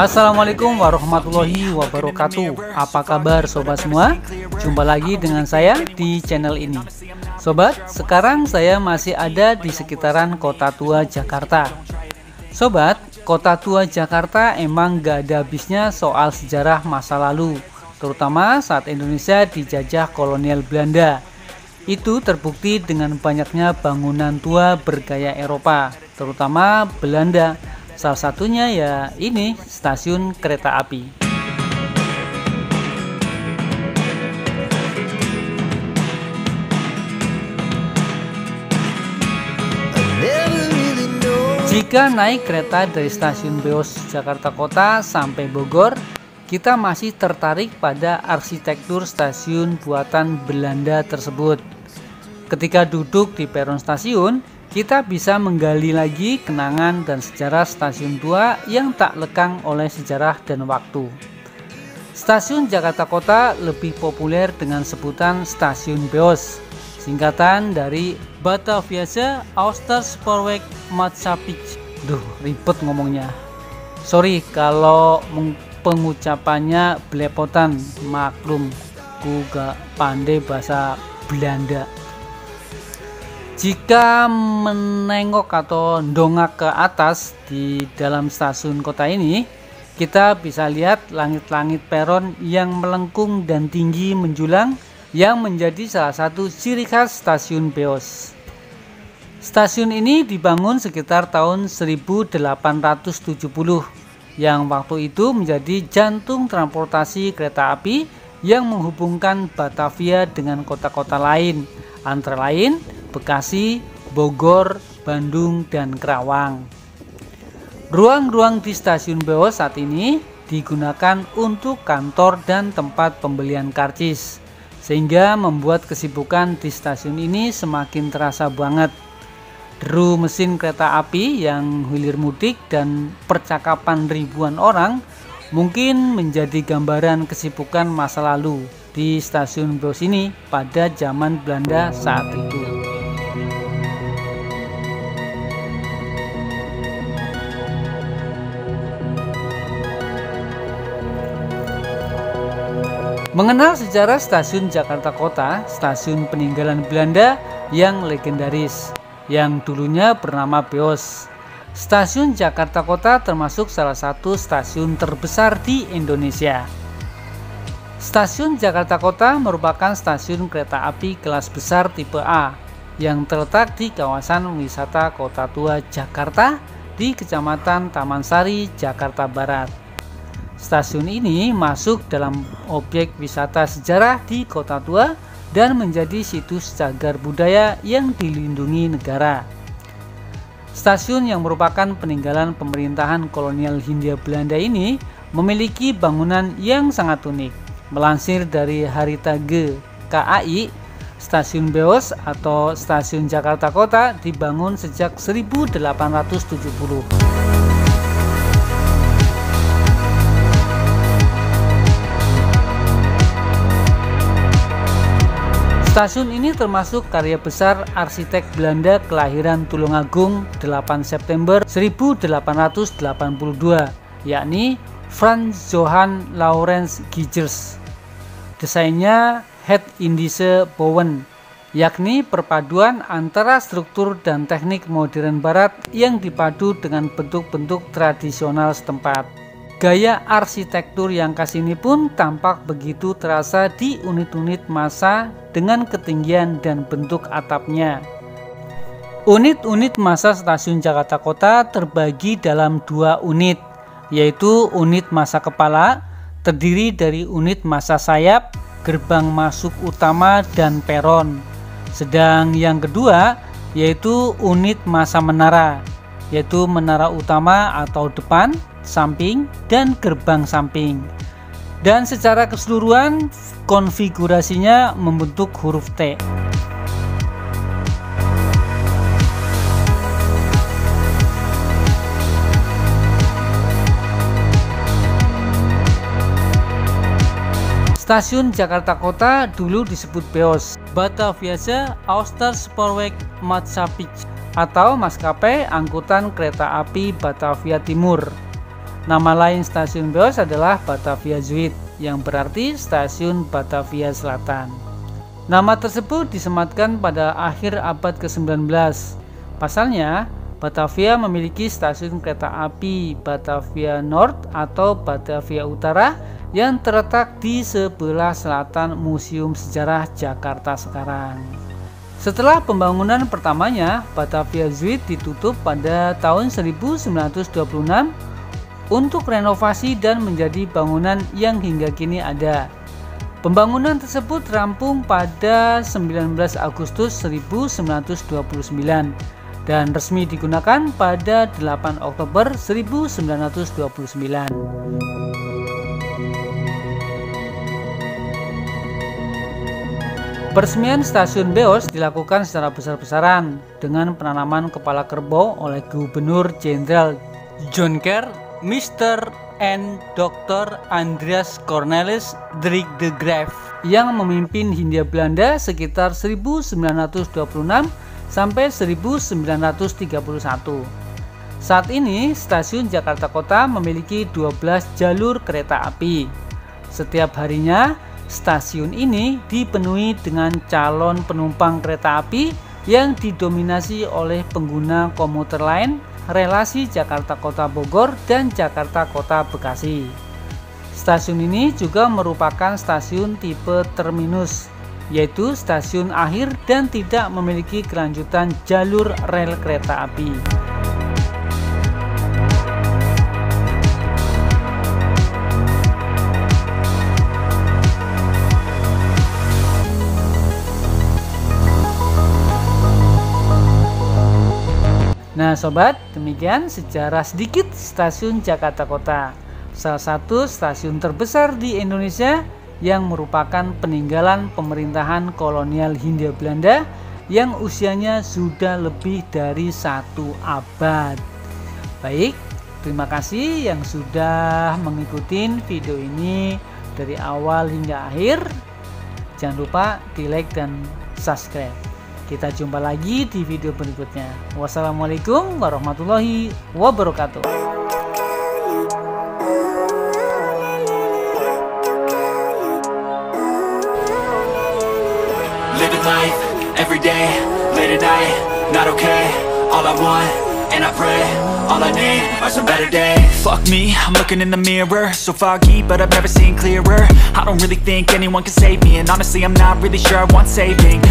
Assalamualaikum warahmatullahi wabarakatuh. Apa kabar sobat semua? Jumpa lagi dengan saya di channel ini. Sobat, sekarang saya masih ada di sekitaran Kota Tua Jakarta. Sobat, Kota Tua Jakarta emang gak ada habisnya soal sejarah masa lalu, terutama saat Indonesia dijajah kolonial Belanda. Itu terbukti dengan banyaknya bangunan tua bergaya Eropa, terutama Belanda. Salah satunya ya ini, stasiun kereta api. Jika naik kereta dari stasiun Beos Jakarta Kota sampai Bogor, kita masih tertarik pada arsitektur stasiun buatan Belanda tersebut. Ketika duduk di peron stasiun, kita bisa menggali lagi kenangan dan sejarah stasiun tua yang tak lekang oleh sejarah dan waktu. Stasiun Jakarta Kota lebih populer dengan sebutan Stasiun Beos, singkatan dari Bataviasche Oosterspoorweg Maatschappij. Duh, ribet ngomongnya. Sorry kalau pengucapannya belepotan, maklum, ku gak pandai bahasa Belanda. Jika menengok atau dongak ke atas di dalam stasiun kota ini, kita bisa lihat langit-langit peron yang melengkung dan tinggi menjulang yang menjadi salah satu ciri khas stasiun Beos. Stasiun ini dibangun sekitar tahun 1870 yang waktu itu menjadi jantung transportasi kereta api yang menghubungkan Batavia dengan kota-kota lain, antara lain Bekasi, Bogor, Bandung, dan Kerawang. Ruang-ruang di stasiun Beos saat ini digunakan untuk kantor dan tempat pembelian karcis, sehingga membuat kesibukan di stasiun ini semakin terasa banget. Deru mesin kereta api yang hilir mudik dan percakapan ribuan orang mungkin menjadi gambaran kesibukan masa lalu di stasiun Beos ini pada zaman Belanda saat itu. Mengenal sejarah stasiun Jakarta Kota, stasiun peninggalan Belanda yang legendaris, yang dulunya bernama Beos. Stasiun Jakarta Kota termasuk salah satu stasiun terbesar di Indonesia. Stasiun Jakarta Kota merupakan stasiun kereta api kelas besar tipe A yang terletak di kawasan wisata Kota Tua Jakarta di Kecamatan Taman Sari, Jakarta Barat. Stasiun ini masuk dalam objek wisata sejarah di Kota Tua dan menjadi situs cagar budaya yang dilindungi negara. Stasiun yang merupakan peninggalan pemerintahan kolonial Hindia Belanda ini memiliki bangunan yang sangat unik. Melansir dari Heritage KAI, Stasiun Beos atau Stasiun Jakarta Kota dibangun sejak 1870. Stasiun ini termasuk karya besar arsitek Belanda kelahiran Tulungagung 8 September 1882, yakni Frans Johan Laurens Gijers. Desainnya Het Indische Bouwen, yakni perpaduan antara struktur dan teknik modern barat yang dipadu dengan bentuk-bentuk tradisional setempat. Gaya arsitektur yang khas ini pun tampak begitu terasa di unit-unit massa dengan ketinggian dan bentuk atapnya. Unit-unit massa stasiun Jakarta Kota terbagi dalam dua unit, yaitu unit massa kepala, terdiri dari unit massa sayap, gerbang masuk utama, dan peron. Sedang yang kedua yaitu unit massa menara, yaitu menara utama atau depan, samping, dan gerbang samping. Dan secara keseluruhan konfigurasinya membentuk huruf T. Stasiun Jakarta Kota dulu disebut Beos, Bataviasche Oosterspoorweg Maatschappij, atau maskapai angkutan kereta api Batavia Timur. Nama lain stasiun Beos adalah Batavia Zuid, yang berarti stasiun Batavia Selatan. Nama tersebut disematkan pada akhir abad ke-19. Pasalnya, Batavia memiliki stasiun kereta api Batavia North atau Batavia Utara yang terletak di sebelah selatan Museum Sejarah Jakarta sekarang. Setelah pembangunan pertamanya, Batavia Zuid ditutup pada tahun 1926 untuk renovasi dan menjadi bangunan yang hingga kini ada. Pembangunan tersebut rampung pada 19 Agustus 1929 dan resmi digunakan pada 8 Oktober 1929. Peresmian stasiun Beos dilakukan secara besar-besaran dengan penanaman kepala kerbau oleh Gubernur Jenderal John Kerr, Mr. and Dr. Andreas Cornelis Dijk de Graaf yang memimpin Hindia Belanda sekitar 1926 sampai 1931. Saat ini stasiun Jakarta Kota memiliki 12 jalur kereta api. Setiap harinya stasiun ini dipenuhi dengan calon penumpang kereta api yang didominasi oleh pengguna komuter lain relasi Jakarta Kota Bogor dan Jakarta Kota Bekasi. Stasiun ini juga merupakan stasiun tipe terminus, yaitu stasiun akhir dan tidak memiliki kelanjutan jalur rel kereta api. Nah sobat, demikian sejarah sedikit stasiun Jakarta Kota, salah satu stasiun terbesar di Indonesia yang merupakan peninggalan pemerintahan kolonial Hindia Belanda yang usianya sudah lebih dari 1 abad. Baik, terima kasih yang sudah mengikuti video ini dari awal hingga akhir. Jangan lupa di like dan subscribe. Kita jumpa lagi di video berikutnya. Wassalamualaikum warahmatullahi wabarakatuh. Living life, every day, late at night, not okay. All I want, and I pray, all I need are some better days. Fuck me, I'm looking in the mirror, so foggy, but I've never seen clearer. I don't really think anyone can save me, and honestly I'm not really sure I want saving.